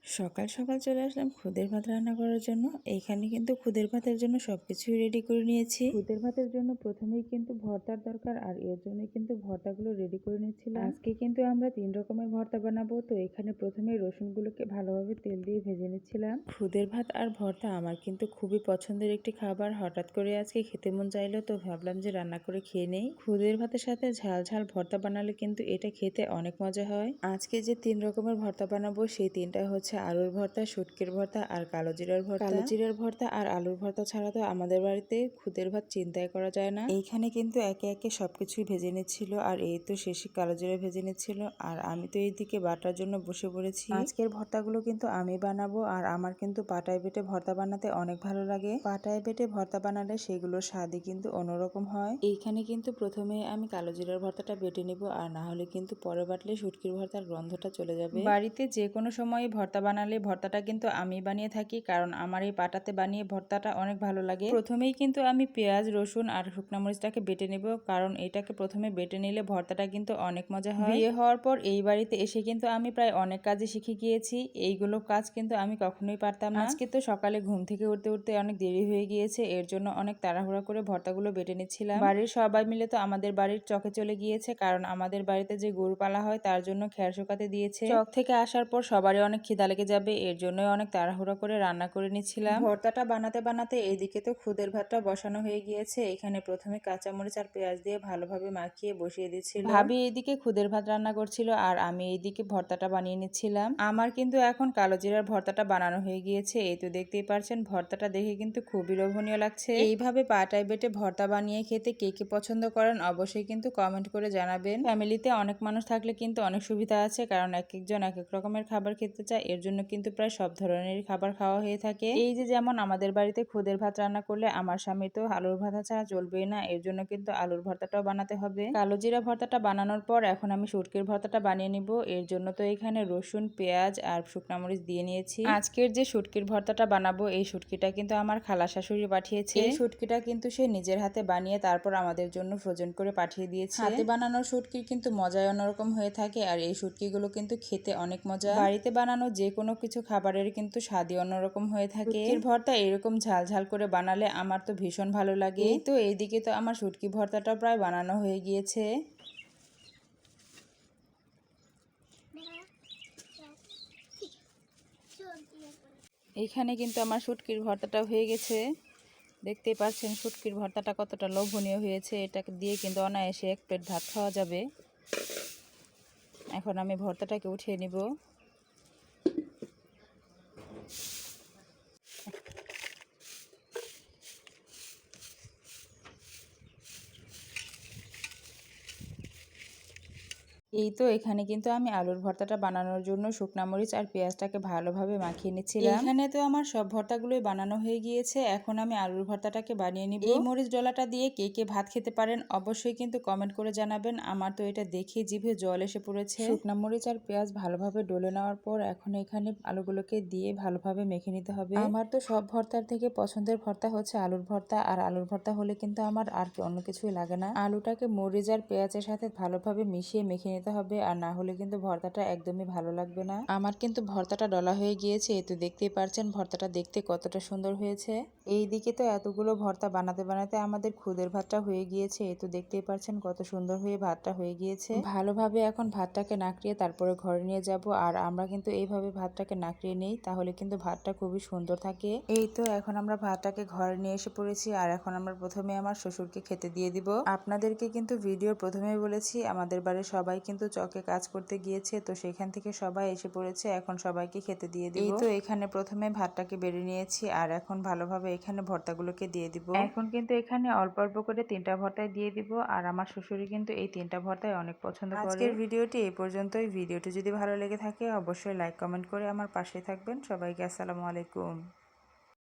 সকাল সকাল চলে আসলাম খুদের ভাত রান্না করার জন্য। এইখানে কিন্তু খুদের ভাতের জন্য সবকিছুই রেডি করে নিয়েছি। খুদের ভাতের জন্য প্রথমেই কিন্তু ভর্তার দরকার, আর এর জন্য কিন্তু ভর্তাগুলো রেডি করে নিচ্ছিলাম। আজকে কিন্তু আমরা 3 রকমের ভর্তা বানাবো। তো এখানে প্রথমে রসুনগুলোকে ভালোভাবে তেল দিয়ে ভেজে নিচ্ছিলাম। খুদের ভাত আর ভর্তা আমার কিন্তু খুবই পছন্দের একটি খাবার। হঠাৎ করে আজকে খেতে মন চাইলো, তো ভাবলাম যে রান্না করে খেয়ে নেই। খুদের ভাতের সাথে ঝাল ঝাল ভর্তা বানালে কিন্তু এটা খেতে অনেক মজা হয়। আজকে যে 3 রকমের ভর্তা বানাবো সেই 3টা হচ্ছে আলুর ভর্তা, শুটকির ভর্তা আর কালো জিরার ভর্তা। কালো জিরার ভর্তা আর আলুর ভর্তা ছাড়া তো আমাদের বাড়িতে খুদের ভাত চিন্তাই করা যায় না। এইখানে কিন্তু একে একে সবকিছুই ভেজে নিচ্ছিল, আর এই তো শেষে কালো জিরা ভেজে নিচ্ছিল, আর আমি তো এইদিকে বাটার জন্য বসে পড়েছি। আজকের ভর্তাগুলো কিন্তু আমি বানাবো, আর আমার কিন্তু পাটায় বেটে ভর্তা বানাতে অনেক ভালো লাগে। পাটায় বেটে ভর্তা বানালে সেগুলোর স্বাদই কিন্তু অন্যরকম হয়। এইখানে কিন্তু প্রথমে আমি কালো জিরার ভর্তাটা বেটে নিব, আর না হলে কিন্তু পরে বাটলে শুটকির ভর্তার গন্ধটা চলে যাবে। বাড়িতে যে কোনো সময় ভর্তা বানালে ভর্তাটা কিন্তু আমি বানিয়ে থাকি, কারণ আমার এই পাটাতে বানিয়ে ভর্তাটা অনেক ভালো লাগে। প্রথমেই কিন্তু আমি পেঁয়াজ, রসুন আর শুকনা মরিচটাকে বেটে নেব, কারণ এটাকে প্রথমে বেটে নিলে ভর্তাটা কিন্তু অনেক মজা হয়। বিয়ে হওয়ার পর এই বাড়িতে এসে কিন্তু আমি প্রায় অনেক কাজই শিখে গিয়েছি। এইগুলো কাজ কিন্তু আমি কখনোই পারতাম না। আজকে তো সকালে ঘুম থেকে উঠতে উঠতে অনেক দেরি হয়ে গিয়েছে, এর জন্য অনেক তাড়াহুড়া করে ভর্তাগুলো বেটে নিচ্ছিলাম। বাড়ির সবাই মিলে তো আমাদের বাড়ির চকে চলে গিয়েছে, কারণ আমাদের বাড়িতে যে গরু পালা হয় তার জন্য খের শুকাতে দিয়েছে। চক থেকে আসার পর সবারই অনেক খিদা লেগে যাবে, এর জন্য অনেক তাড়াহুড়া করে রান্না করে নিচ্ছিলাম। ভর্তাটা বানাতে বানাতে এইদিকে তো খুদের ভাতটা বসানো হয়ে গিয়েছে। এখানে প্রথমে কাঁচামরিচ আর পেঁয়াজ দিয়ে ভালোভাবে মাখিয়ে বসিয়ে দিচ্ছিল। ভাবি এইদিকে খুদের ভাত রান্না করছিল, আর আমি এইদিকে ভর্তাটা বানিয়ে নিচ্ছিলাম। আমার কিন্তু এখন কালো জিরার ভর্তাটা বানানো হয়ে গিয়েছে। এই তো দেখতেই পারছেন, ভর্তাটা দেখে কিন্তু খুবই লোভনীয় লাগছে। এইভাবে পাটায় বেটে ভর্তা বানিয়ে খেতে কে কে পছন্দ করেন অবশ্যই কিন্তু কমেন্ট করে জানাবেন। ফ্যামিলিতে অনেক মানুষ থাকলে কিন্তু অনেক সুবিধা আছে, কারণ এক একজন এক এক রকমের খাবার খেতে চায়, এর জন্য কিন্তু প্রায় সব ধরনের খাবার খাওয়া হয়ে থাকে। এই যে যেমন আমাদের বাড়িতে খুদের ভাত রান্না করলে আমার স্বামী তো আলুর ভাতা ছাড়া চলবেই না, এর জন্য কিন্তু আলুর ভর্তাটাও বানাতে হবে। কালো জিরা ভর্তাটা বানানোর পর এখন আমি শুটকির ভর্তাটা বানিয়ে নিব। এর জন্য তো এখানে রসুন, পেঁয়াজ আর শুকনা মরিচ দিয়ে নিয়েছি। আজকের যে শুটকির ভর্তাটা বানাবো এই শুটকিটা কিন্তু আমার খালা শাশুড়ি পাঠিয়েছে। এই শুটকিটা কিন্তু সে নিজের হাতে বানিয়ে তারপর আমাদের জন্য ফ্রোজেন করে পাঠিয়ে দিয়েছে। হাতে বানানোর শুটকির কিন্তু মজাই অন্যরকম হয়ে থাকে, আর এই শুটকিগুলো কিন্তু খেতে অনেক মজা। বাড়িতে বানানো যে কোনো কিছু খাবারের কিন্তু স্বাদই অন্যরকম হয়ে থাকে। শুটকির ভর্তা এরকম ঝাল ঝাল করে বানালে আমার তো ভীষণ ভালো লাগে। এই তো এইদিকে তো আমার শুটকি ভর্তাটা প্রায় বানানো হয়ে গিয়েছে। এইখানে কিন্তু আমার শুটকির ভর্তাটা হয়ে গেছে। দেখতেই পাচ্ছেন শুটকির ভর্তাটা কতটা লোভনীয় হয়েছে। এটাকে দিয়ে কিন্তু অনায়াসে 1 প্লেট ভাত খাওয়া যাবে। এখন আমি ভর্তাটাকে উঠিয়ে নিব। এই তো এখানে কিন্তু আমি আলুর ভর্তাটা বানানোর জন্য শুকনা মরিচ আর পেঁয়াজটাকে ভালোভাবে মাখিয়ে নিচ্ছিলাম। এখানে তো আমার সব ভর্তাগুলোই বানানো হয়ে গিয়েছে, এখন আমি আলুর ভর্তাটাকে বানিয়ে নিব। এই মরিচ ডলাটা দিয়ে কে কে ভাত খেতে পারেন অবশ্যই কিন্তু কমেন্ট করে জানাবেন। আমার তো এটা দেখে জিভে জল এসে পড়েছে। শুকনা মরিচ আর পেঁয়াজ ভালোভাবে ডলে নেওয়ার পর এখন এখানে আলুগুলোকে দিয়ে ভালোভাবে মেখে নিতে হবে। আমার তো সব ভর্তার থেকে পছন্দের ভর্তা হচ্ছে আলুর ভর্তা, আর আলুর ভর্তা হলে কিন্তু আমার আর অন্য কিছুই লাগে না। আলুটাকে মরিচ আর পেঁয়াজের সাথে ভালোভাবে মিশিয়ে মেখে নিতে হবে, আর না হলে কিন্তু ভর্তাটা একদমই ভালো লাগবে না। আমার কিন্তু ভর্তাটা ডলা হয়ে গিয়েছে, এই তো দেখতেই পারছেন ভর্তাটা দেখতে কতটা সুন্দর হয়েছে। এইদিকে তো এতগুলো ভর্তা বানাতে বানাতে আমাদের খুদের ভাতটা হয়ে গিয়েছে। এই তো দেখতেই পারছেন কত সুন্দর হয়ে ভাতটা হয়ে গিয়েছে। ভালোভাবে এখন ভাতটাকে নাকড়িয়ে তারপরে ঘরে নিয়ে যাব, আর আমরা কিন্তু এইভাবে ভাতটাকে নাকড়িয়ে নেই, তাহলে কিন্তু ভাতটা খুবই সুন্দর থাকে। এই তো এখন আমরা ভাতটাকে ঘরে নিয়ে এসে পড়েছি, আর এখন আমরা প্রথমে আমার শ্বশুরকে খেতে দিয়ে দিব। আপনাদেরকে কিন্তু ভিডিওর প্রথমেই বলেছি আমাদের বাড়ির সবাই কিন্তু চকে কাজ করতে গিয়েছে, তো সেখান থেকে সবাই এসে পড়েছে, এখন সবাইকে খেতে দিয়ে দিব। এই তো এখানে প্রথমে ভাতটাকে বেড়ে নিয়েছি, আর এখন ভালোভাবে এখানে ভর্তাগুলোকে দিয়ে দিব। এখন কিন্তু এখানে অল্প অল্প করে 3টা ভর্তায় দিয়ে দিব, আর আমার শ্বশুরই কিন্তু এই 3টা ভর্তায় অনেক পছন্দ করে। আজকের ভিডিওটি এই পর্যন্তই। ভিডিওটি যদি ভালো লেগে থাকে অবশ্যই লাইক কমেন্ট করে আমার পাশে থাকবেন। সবাইকে আসসালামু আলাইকুম।